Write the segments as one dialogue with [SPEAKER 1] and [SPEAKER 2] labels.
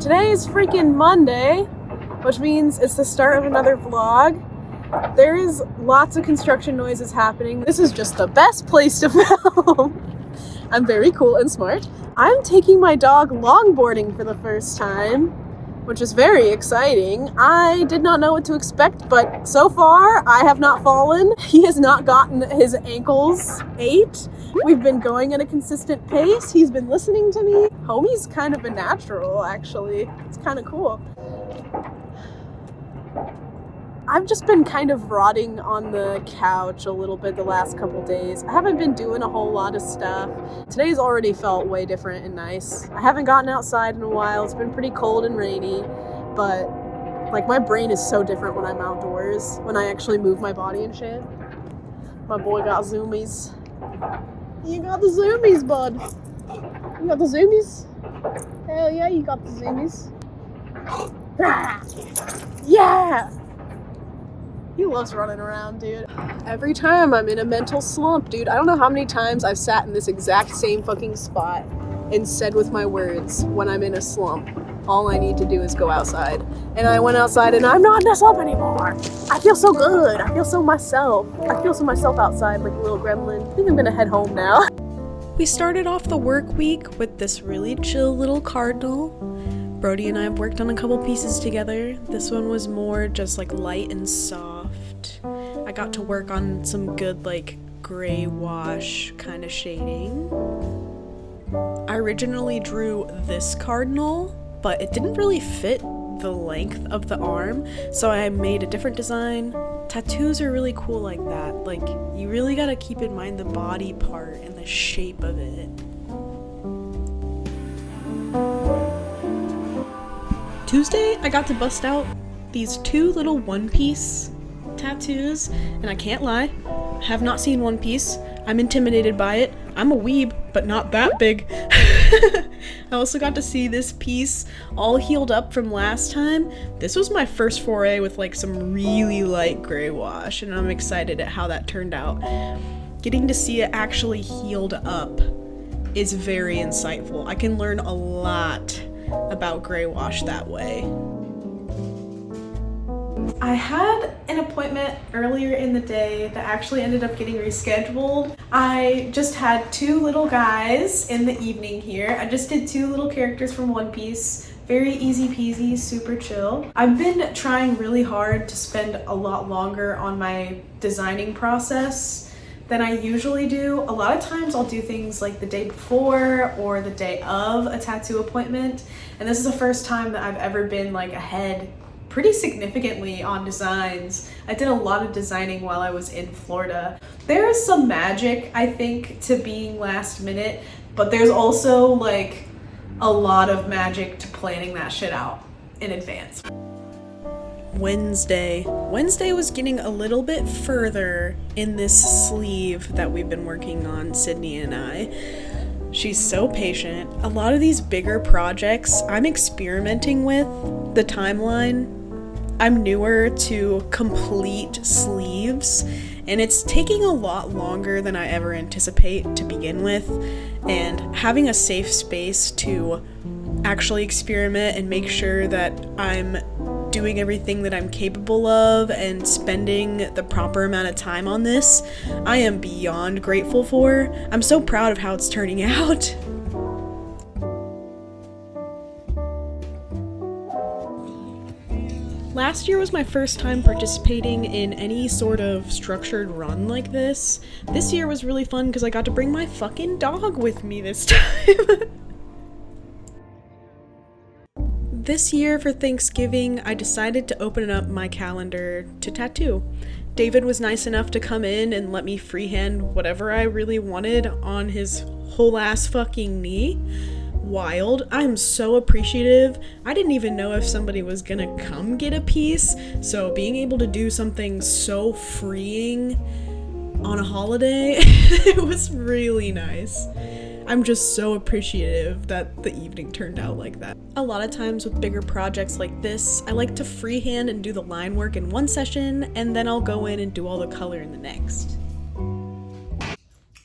[SPEAKER 1] Today is freaking Monday, which means it's the start of another vlog. There is lots of construction noises happening. This is just the best place to film. I'm very cool and smart. I'm taking my dog longboarding for the first time, which is very exciting. I did not know what to expect, but so far I have not fallen. He has not gotten his ankles ate. We've been going at a consistent pace. He's been listening to me. Homie's kind of a natural, actually. It's kind of cool. I've just been kind of rotting on the couch a little bit the last couple days. I haven't been doing a whole lot of stuff. Today's already felt way different and nice. I haven't gotten outside in a while. It's been pretty cold and rainy, but like my brain is so different when I'm outdoors, when I actually move my body and shit. My boy got zoomies. You got the zoomies, bud. You got the zoomies? Hell yeah, you got the zoomies. Yeah! He loves running around, dude. Every time I'm in a mental slump, dude, I don't know how many times I've sat in this exact same fucking spot and said with my words, when I'm in a slump, all I need to do is go outside. And I went outside and I'm not in a slump anymore. I feel so good. I feel so myself. I feel so myself outside like a little gremlin. I think I'm gonna head home now. We started off the work week with this really chill little cardinal. Brody and I have worked on a couple pieces together. This one was more just like light and soft. I got to work on some good like gray wash kind of shading. I originally drew this cardinal, but it didn't really fit the length of the arm, so I made a different design. Tattoos are really cool like that. Like, you really gotta keep in mind the body part and the shape of it. Tuesday, I got to bust out these two little One Piece tattoos, and I can't lie, have not seen One Piece. I'm intimidated by it. I'm a weeb, but not that big. I also got to see this piece all healed up from last time. This was my first foray with like some really light gray wash, and I'm excited at how that turned out. Getting to see it actually healed up is very insightful. I can learn a lot about gray wash that way. I had an appointment earlier in the day that actually ended up getting rescheduled. I just had two little guys in the evening here. I just did two little characters from One Piece. Very easy peasy, super chill. I've been trying really hard to spend a lot longer on my designing process than I usually do. A lot of times I'll do things like the day before or the day of a tattoo appointment. And this is the first time that I've ever been like ahead pretty significantly on designs. I did a lot of designing while I was in Florida. There is some magic, I think, to being last minute, but there's also like a lot of magic to planning that shit out in advance. Wednesday was getting a little bit further in this sleeve that we've been working on, Sydney and I. She's so patient. A lot of these bigger projects I'm experimenting with the timeline. I'm newer to complete sleeves, and it's taking a lot longer than I ever anticipate to begin with, and having a safe space to actually experiment and make sure that I'm doing everything that I'm capable of and spending the proper amount of time on this, I am beyond grateful for. I'm so proud of how it's turning out. Last year was my first time participating in any sort of structured run like this. This year was really fun because I got to bring my fucking dog with me this time.
[SPEAKER 2] This year for Thanksgiving, I decided to open up my calendar to tattoo. David was nice enough to come in and let me freehand whatever I really wanted on his whole ass fucking knee. Wild. I'm so appreciative. I didn't even know if somebody was gonna come get a piece, so being able to do something so freeing on a holiday, it was really nice. I'm just so appreciative that the evening turned out like that. A lot of times with bigger projects like this, I like to freehand and do the line work in one session, and then I'll go in and do all the color in the next.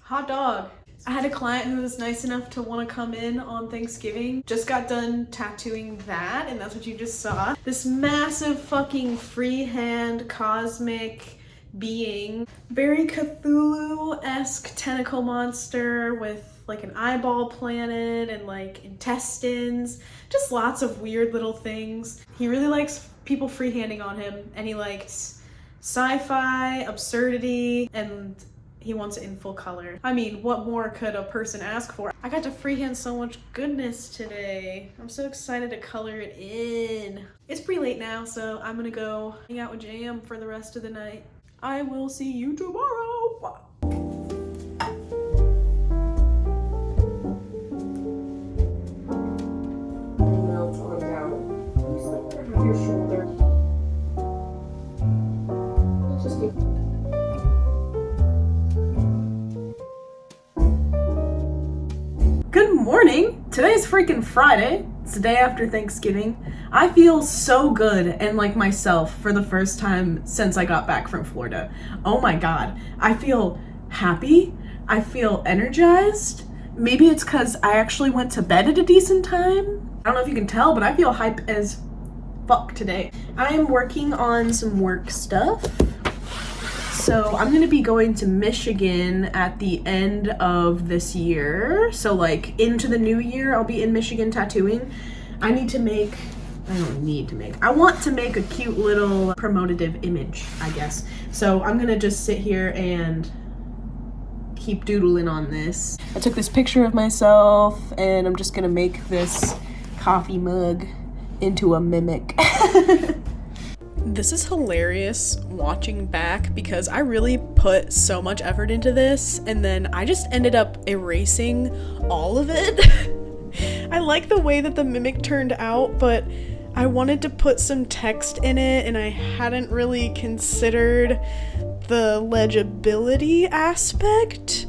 [SPEAKER 2] Hot dog. I had a client who was nice enough to want to come in on Thanksgiving. Just got done tattooing that, and that's what you just saw. This massive fucking freehand cosmic being. Very Cthulhu-esque tentacle monster with like an eyeball planet and like intestines. Just lots of weird little things. He really likes people freehanding on him, and he likes sci-fi, absurdity, and he wants it in full color. I mean, what more could a person ask for? I got to freehand so much goodness today. I'm so excited to color it in. It's pretty late now, so I'm gonna go hang out with JM for the rest of the night. I will see you tomorrow.
[SPEAKER 1] Melt on down. Just like your shoulder. Just keep. Good morning! Today's freaking Friday. It's the day after Thanksgiving. I feel so good and like myself for the first time since I got back from Florida. Oh my god. I feel happy. I feel energized. Maybe it's because I actually went to bed at a decent time. I don't know if you can tell, but I feel hype as fuck today. I'm working on some work stuff. So I'm gonna be going to Michigan at the end of this year. So like into the new year, I'll be in Michigan tattooing. I want to make a cute little promotative image, I guess. So I'm gonna just sit here and keep doodling on this. I took this picture of myself and I'm just gonna make this coffee mug into a mimic.
[SPEAKER 2] This is hilarious watching back because I really put so much effort into this and then I just ended up erasing all of it. I like the way that the mimic turned out, but I wanted to put some text in it and I hadn't really considered the legibility aspect.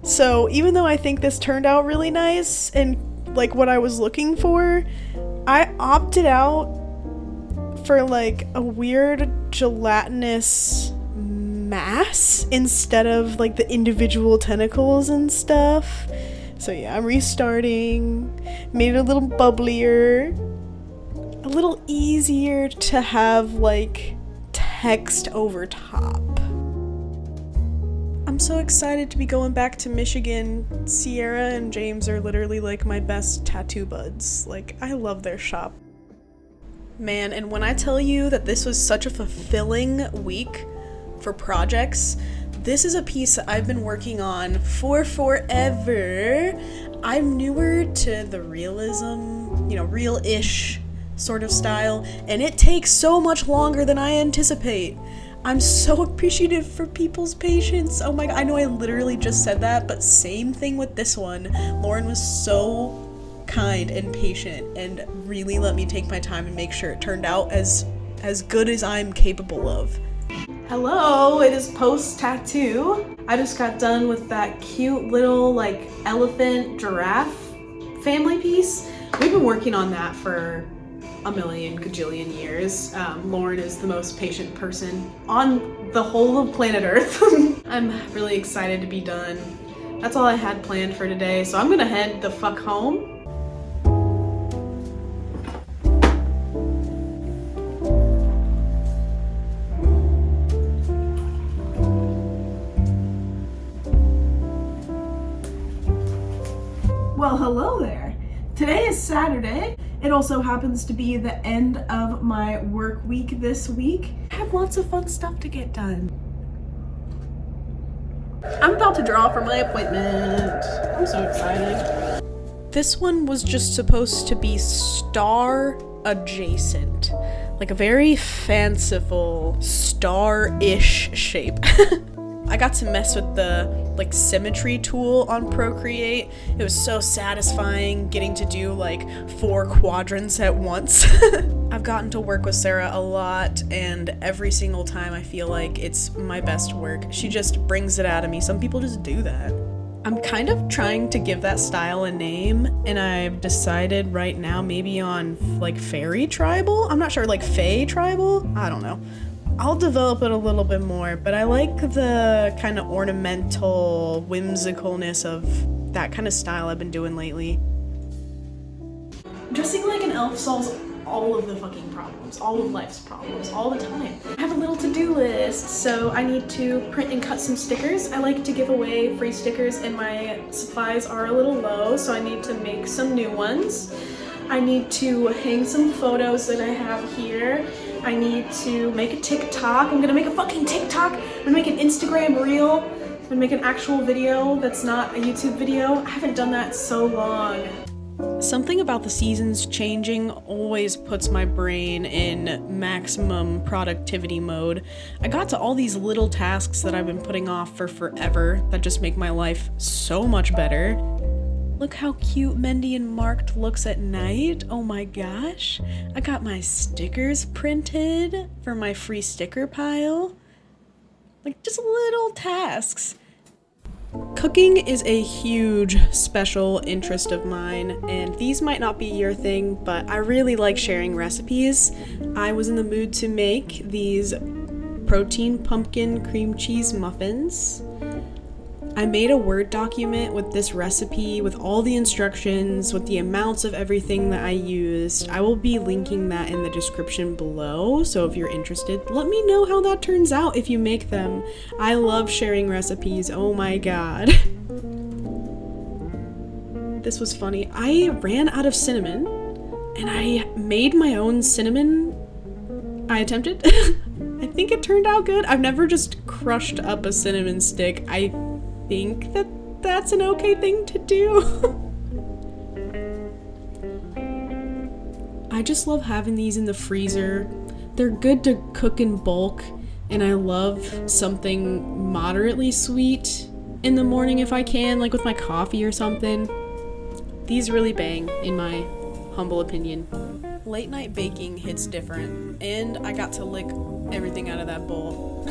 [SPEAKER 2] So even though I think this turned out really nice and like what I was looking for, I opted out for like a weird gelatinous mass instead of like the individual tentacles and stuff. So yeah, I'm restarting, made it a little bubblier, a little easier to have like text over top. I'm so excited to be going back to Michigan. Sierra and James are literally like my best tattoo buds. Like, I love their shop. Man, and when I tell you that this was such a fulfilling week for projects, this is a piece that I've been working on for forever. I'm newer to the realism, real-ish sort of style, and it takes so much longer than I anticipate. I'm so appreciative for people's patience. Oh my god, I know I literally just said that, but same thing with this one. Lauren was so kind and patient and really let me take my time and make sure it turned out as good as I'm capable of.
[SPEAKER 1] Hello, it is post-tattoo. I just got done with that cute little like elephant giraffe family piece. We've been working on that for a million gajillion years. Lauren is the most patient person on the whole of planet Earth. I'm really excited to be done. That's all I had planned for today, so I'm gonna head the fuck home. Well, hello there. Today is Saturday. It also happens to be the end of my work week this week. I have lots of fun stuff to get done. I'm about to draw for my appointment. I'm so excited.
[SPEAKER 2] This one was just supposed to be star adjacent, like a very fanciful star-ish shape. I got to mess with the like symmetry tool on Procreate. It was so satisfying getting to do like 4 quadrants at once. I've gotten to work with Sarah a lot, and every single time I feel like it's my best work. She just brings it out of me. Some people just do that. I'm kind of trying to give that style a name, and I've decided right now maybe on like fairy tribal. I'm not sure, like fae tribal? I don't know. I'll develop it a little bit more, but I like the kind of ornamental whimsicalness of that kind of style I've been doing lately. Dressing like an elf solves all of the fucking problems, all of life's problems, all the time. I have a little to-do list, so I need to print and cut some stickers. I like to give away free stickers, and my supplies are a little low, so I need to make some new ones. I need to hang some photos that I have here. I need to make a TikTok. I'm gonna make a fucking TikTok. I'm gonna make an Instagram reel. I'm gonna make an actual video that's not a YouTube video. I haven't done that in so long. Something about the seasons changing always puts my brain in maximum productivity mode. I got to all these little tasks that I've been putting off for forever that just make my life so much better. Look how cute Mendy and Marked looks at night. Oh my gosh. I got my stickers printed for my free sticker pile. Like, just little tasks. Cooking is a huge special interest of mine, and these might not be your thing, but I really like sharing recipes. I was in the mood to make these protein pumpkin cream cheese muffins. I made a Word document with this recipe, with all the instructions, with the amounts of everything that I used. I will be linking that in the description below, so if you're interested, let me know how that turns out if you make them. I love sharing recipes, oh my god. This was funny. I ran out of cinnamon, and I made my own cinnamon. I attempted. I think it turned out good. I've never just crushed up a cinnamon stick. I think that that's an okay thing to do. I just love having these in the freezer. They're good to cook in bulk, and I love something moderately sweet in the morning if I can, like with my coffee or something. These really bang, in my humble opinion. Late night baking hits different, and I got to lick everything out of that bowl.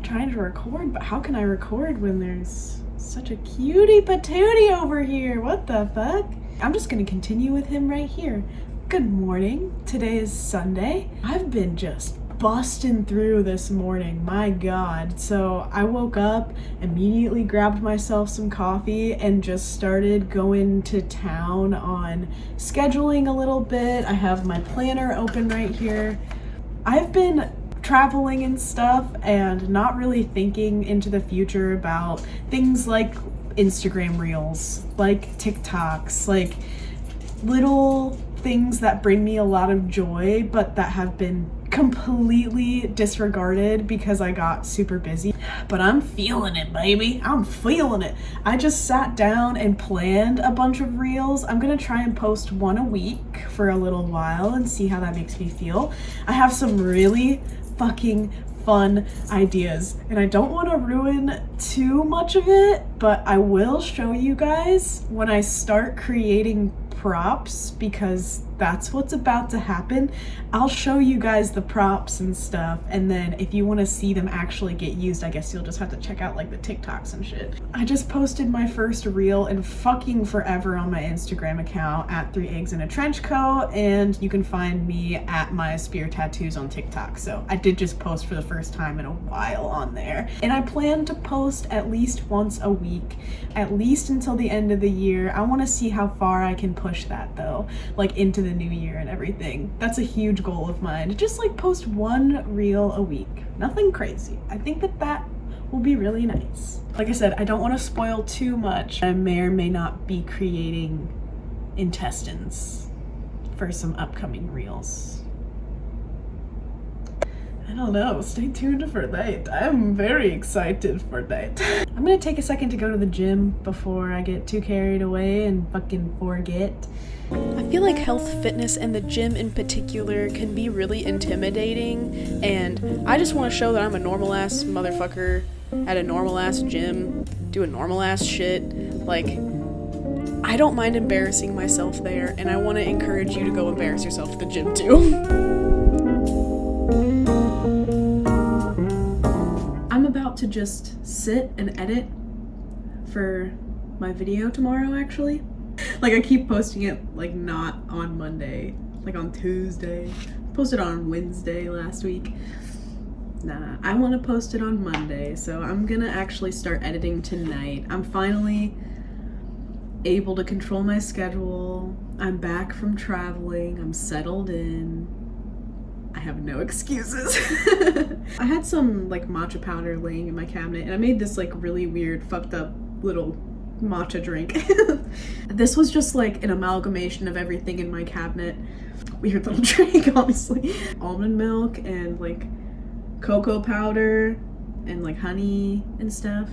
[SPEAKER 2] Trying to record, but how can I record when there's such a cutie patootie over here? What the fuck? I'm just gonna continue with him right here. Good morning. Today is Sunday. I've been just busting through this morning, my god. So I woke up, immediately grabbed myself some coffee, and just started going to town on scheduling a little bit. I have my planner open right here. I've been traveling and stuff and not really thinking into the future about things like Instagram reels, like TikToks, like little things that bring me a lot of joy, but that have been completely disregarded because I got super busy. But I'm feeling it, baby. I'm feeling it. I just sat down and planned a bunch of reels. I'm gonna try and post one a week for a little while and see how that makes me feel. I have some really fucking fun ideas, and I don't want to ruin too much of it, but I will show you guys when I start creating props, because that's what's about to happen. I'll show you guys the props and stuff, and then if you want to see them actually get used, I guess you'll just have to check out like the TikToks and shit. I just posted my first reel in fucking forever on my Instagram account at 3 eggs in a trench coat, and you can find me at my spear tattoos on TikTok. So I did just post for the first time in a while on there, and I plan to post at least once a week, at least until the end of the year. I want to see how far I can push that though, like into the new year and everything. That's a huge goal of mine, to just like post one reel a week. Nothing crazy. I think that will be really nice. Like I said, I don't want to spoil too much. I may or may not be creating intestines for some upcoming reels. I don't know. Stay tuned for that. I'm very excited for that. I'm gonna take a second to go to the gym before I get too carried away and fucking forget. I feel like health, fitness, and the gym in particular can be really intimidating, and I just want to show that I'm a normal-ass motherfucker at a normal-ass gym, doing normal-ass shit. Like, I don't mind embarrassing myself there, and I want to encourage you to go embarrass yourself at the gym, too. I'm about to just sit and edit for my video tomorrow, actually. Like, I keep posting it, like, not on Monday, like on Tuesday. Posted on Wednesday last week. Nah, I want to post it on Monday, so I'm gonna actually start editing tonight. I'm finally able to control my schedule. I'm back from traveling. I'm settled in. I have no excuses. I had some, like, matcha powder laying in my cabinet, and I made this, like, really weird, fucked up little matcha drink. This was just like an amalgamation of everything in my cabinet. Weird little drink, honestly. Almond milk and like cocoa powder and like honey and stuff.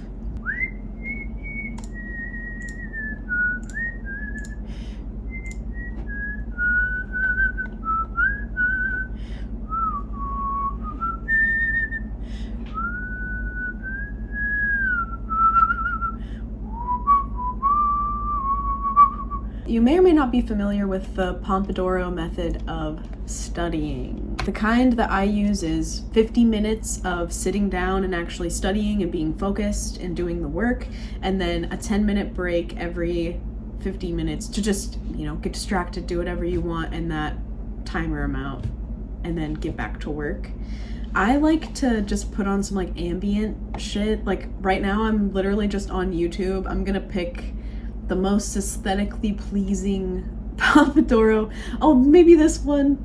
[SPEAKER 2] You may or may not be familiar with the Pomodoro method of studying. The kind that I use is 50 minutes of sitting down and actually studying and being focused and doing the work, and then a 10-minute break every 50 minutes to just, you know, get distracted, do whatever you want in that timer amount, and then get back to work. I like to just put on some like ambient shit. Like right now I'm literally just on YouTube. I'm gonna pick the most aesthetically pleasing Pomodoro. Oh, maybe this one.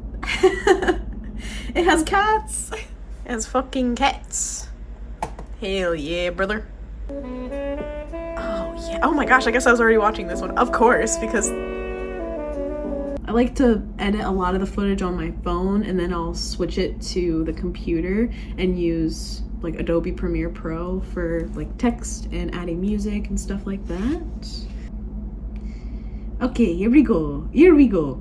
[SPEAKER 2] It has cats. It has fucking cats. Hell yeah, brother. Oh yeah. Oh my gosh, I guess I was already watching this one. Of course, because I like to edit a lot of the footage on my phone, and then I'll switch it to the computer and use like Adobe Premiere Pro for like text and adding music and stuff like that. Okay, here we go. Here we go.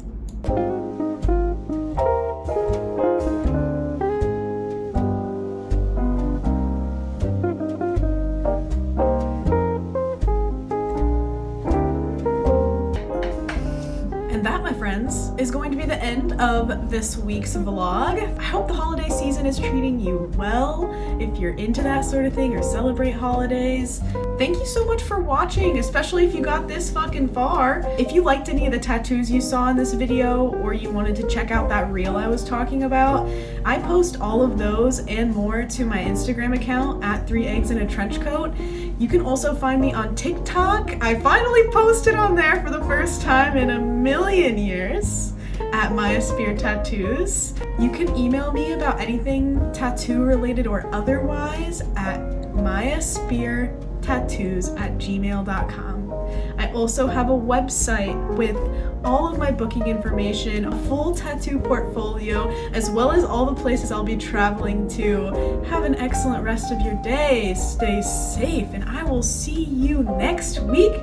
[SPEAKER 2] And that, my friends, is going to be the end of this week's vlog. I hope the holiday season is treating you well, if you're into that sort of thing or celebrate holidays. Thank you so much for watching, especially if you got this fucking far. If you liked any of the tattoos you saw in this video, or you wanted to check out that reel I was talking about, I post all of those and more to my Instagram account at 3 eggs in a trench coat. You can also find me on TikTok. I finally posted on there for the first time in a million years at Maya Spear Tattoos. You can email me about anything tattoo related or otherwise at mayaspeartattoos@gmail.com. I also have a website with all of my booking information, a full tattoo portfolio, as well as all the places I'll be traveling to. Have an excellent rest of your day, stay safe, and I will see you next week.